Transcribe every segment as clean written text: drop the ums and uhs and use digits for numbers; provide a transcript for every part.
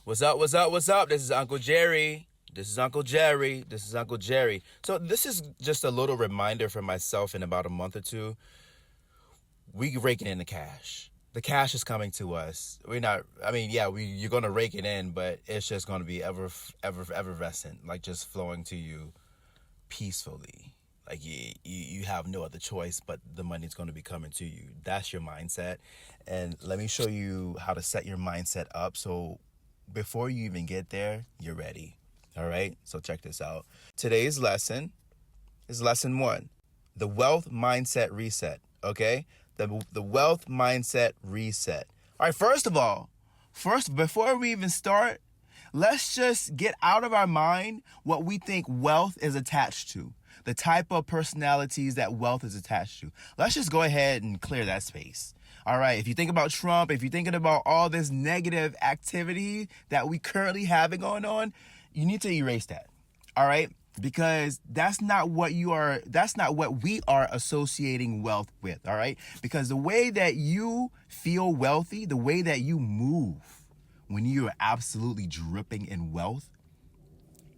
What's up? What's up? What's up? This is Uncle Jerry. This is Uncle Jerry. This is Uncle Jerry. So this is just a little reminder for myself. In about a month or two, we raking in the cash. The cash is coming to us. We're not. I mean, yeah, you're gonna rake it in, but it's just gonna be effervescent, like just flowing to you peacefully. Like you have no other choice, but the money's going to be coming to you. That's your mindset. And let me show you how to set your mindset up so before you even get there, you're ready. All right? So check this out. Today's lesson is lesson 1, the wealth mindset reset. Okay? The wealth mindset reset. All right, first, before we even start, let's just get out of our mind what we think wealth is attached to, the type of personalities that wealth is attached to. Let's just go ahead and clear that space. All right, if you think about Trump, if you're thinking about all this negative activity that we currently have going on, you need to erase that. All right? Because that's not what we are associating wealth with, all right? Because the way that you feel wealthy, the way that you move when you are absolutely dripping in wealth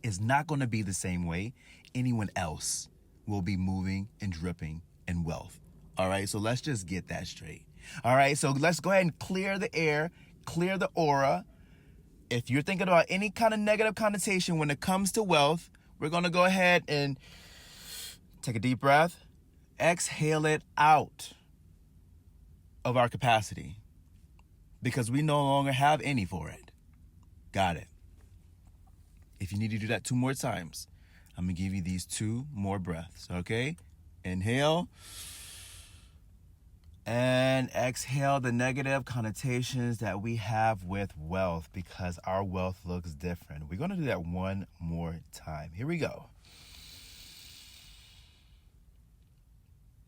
is not going to be the same way anyone else will be moving and dripping in wealth. All right, so let's just get that straight. All right, so let's go ahead and clear the air, clear the aura. If you're thinking about any kind of negative connotation when it comes to wealth, we're going to go ahead and take a deep breath, exhale it out of our capacity because we no longer have any for it. Got it. If you need to do that 2 more times, I'm going to give you these 2 more breaths, okay? Inhale and exhale the negative connotations that we have with wealth because our wealth looks different. We're going to do that 1 more time. Here we go.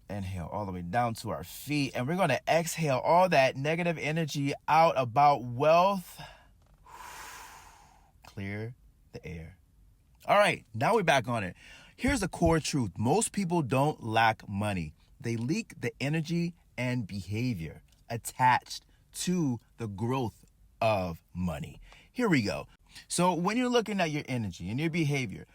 Inhale all the way down to our feet, and we're going to exhale all that negative energy out about wealth. Clear the air. All right, now we're back on it. Here's the core truth. Most people don't lack money. They leak the energy and behavior attached to the growth of money. Here we go. So when you're looking at your energy and your behavior,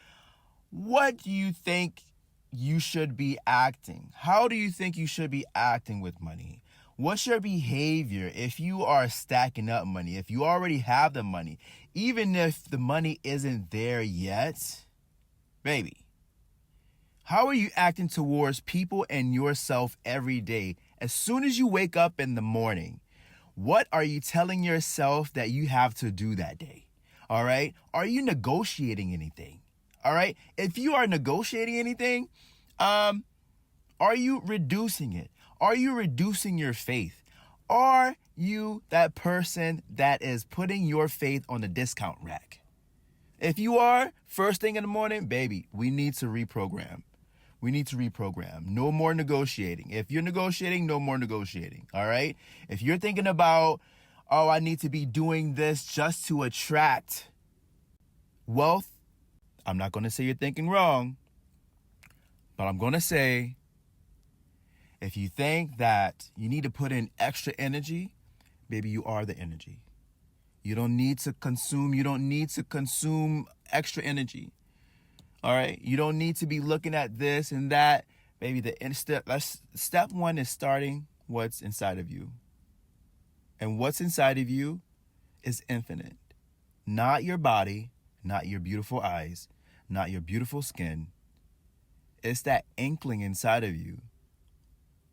what do you think you should be acting? How do you think you should be acting with money? What's your behavior if you are stacking up money, if you already have the money, even if the money isn't there yet? Baby, how are you acting towards people and yourself every day? As soon as you wake up in the morning, what are you telling yourself that you have to do that day? All right? Are you negotiating anything? All right? If you are negotiating anything, are you reducing it? Are you reducing your faith? Are you that person that is putting your faith on the discount rack? If you are, first thing in the morning, baby, we need to reprogram. We need to reprogram. No more negotiating. If you're negotiating, no more negotiating. All right? If you're thinking about, oh, I need to be doing this just to attract wealth, I'm not going to say you're thinking wrong, but I'm going to say if you think that you need to put in extra energy, baby, you are the energy. You don't need to consume extra energy. All right? You don't need to be looking at this and that. Baby, step 1 is starting what's inside of you. And what's inside of you is infinite. Not your body, not your beautiful eyes, not your beautiful skin. It's that inkling inside of you.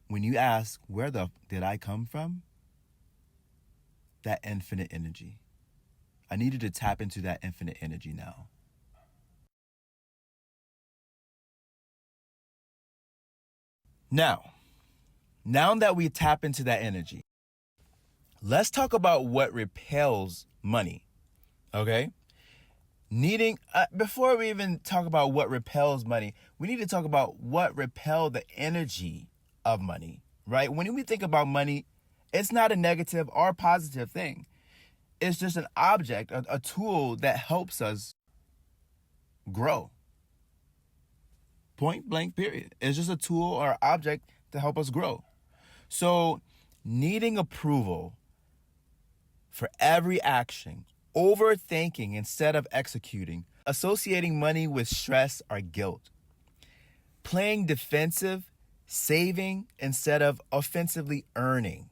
When you ask, where did I come from? That infinite energy. I need you to tap into that infinite energy now. Now that we tap into that energy, let's talk about what repels money, okay? Before we even talk about what repels money, we need to talk about what repels the energy of money, right? When we think about money, it's not a negative or positive thing. It's just an object, a tool that helps us grow. Point blank, period. It's just a tool or object to help us grow. So needing approval for every action overthinking instead of executing, associating money with stress or guilt, playing defensive, saving instead of offensively earning.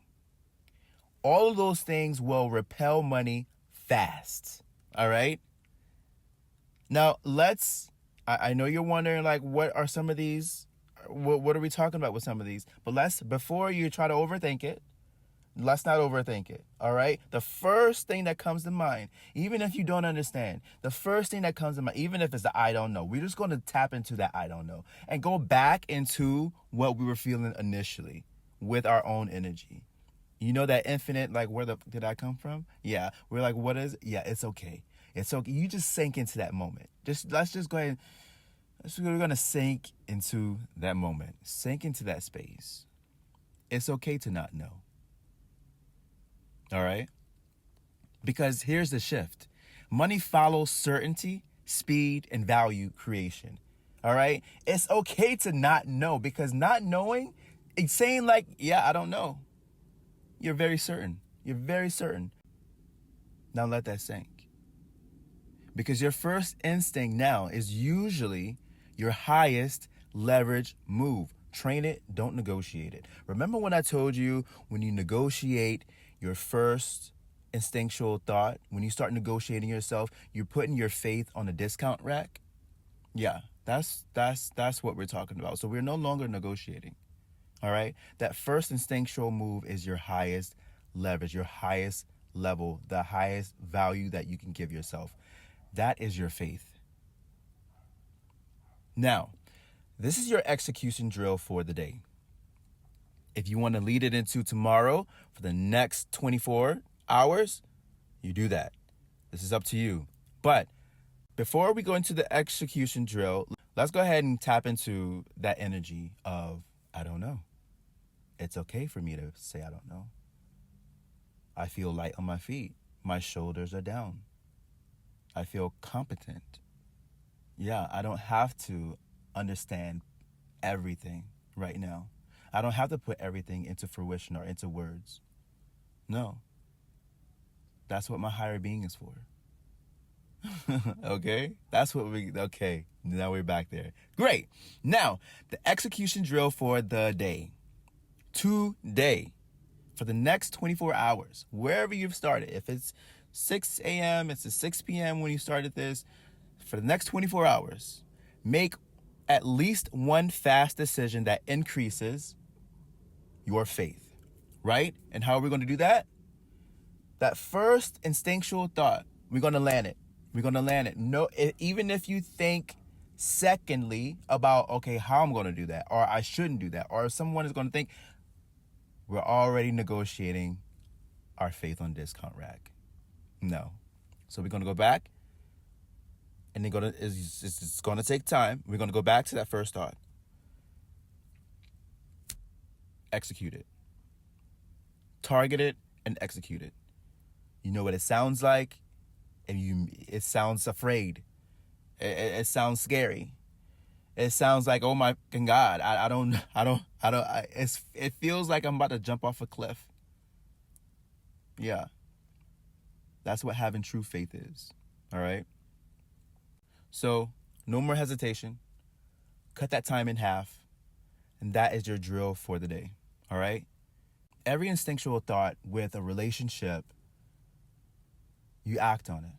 All of those things will repel money fast. All right? Now, I know you're wondering, like, what are some of these? What are we talking about with some of these? But before you try to overthink it, let's not overthink it, all right? The first thing that comes to mind, even if you don't understand, the first thing that comes to mind, even if it's the I don't know, we're just going to tap into that I don't know and go back into what we were feeling initially with our own energy. You know that infinite, like, did I come from? Yeah. We're like, what is it? Yeah, it's okay. It's okay. You just sink into that moment. Let's just go ahead. We're going to sink into that moment. Sink into that space. It's okay to not know. All right? Because here's the shift. Money follows certainty, speed, and value creation. All right? It's okay to not know, because not knowing, it's saying like, yeah, I don't know. You're very certain. You're very certain. Now let that sink. Because your first instinct now is usually your highest leverage move. Train it, don't negotiate it. Remember when I told you when you negotiate your first instinctual thought, when you start negotiating yourself, you're putting your faith on a discount rack? Yeah, that's what we're talking about. So we're no longer negotiating. All right? That first instinctual move is your highest leverage, your highest level, the highest value that you can give yourself. That is your faith. Now, this is your execution drill for the day. If you want to lead it into tomorrow for the next 24 hours, you do that. This is up to you. But before we go into the execution drill, let's go ahead and tap into that energy of, I don't know. It's okay for me to say I don't know. I feel light on my feet. My shoulders are down. I feel competent. Yeah, I don't have to understand everything right now. I don't have to put everything into fruition or into words. No. That's what my higher being is for. Okay? Okay, now we're back there. Great. Now, the execution drill for the day. Today, for the next 24 hours, wherever you've started, if it's 6 a.m., it's 6 p.m. when you started this, for the next 24 hours, make at least one fast decision that increases your faith, right? And how are we going to do that? That first instinctual thought, we're going to land it. We're going to land it. No, even if you think secondly about, okay, how I'm going to do that, or I shouldn't do that, or if someone is going to think, we're already negotiating our faith on discount rack. No. So we're going to go back, and it's going to take time. We're going to go back to that first thought. Execute it. Target it and execute it. You know what it sounds like, and it sounds afraid. It sounds scary. It sounds like, oh my God, it feels like I'm about to jump off a cliff. Yeah. That's what having true faith is. All right. So no more hesitation. Cut that time in half. And that is your drill for the day. All right. Every instinctual thought with a relationship, you act on it.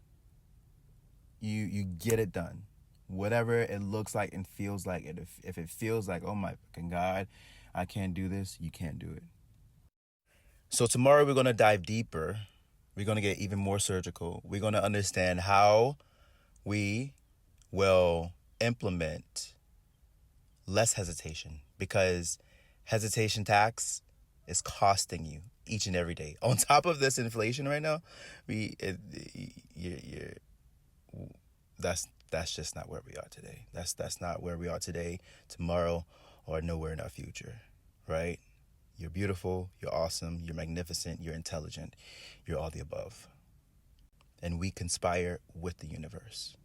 You get it done. Whatever it looks like and feels like it. If it feels like, oh my fucking God, I can't do this, you can't do it. So tomorrow we're going to dive deeper. We're going to get even more surgical. We're going to understand how we will implement less hesitation, because hesitation tax is costing you each and every day. On top of this inflation right now, that's just not where we are today. That's not where we are today, tomorrow, or nowhere in our future, right? You're beautiful, you're awesome, you're magnificent, you're intelligent, you're all the above. And we conspire with the universe.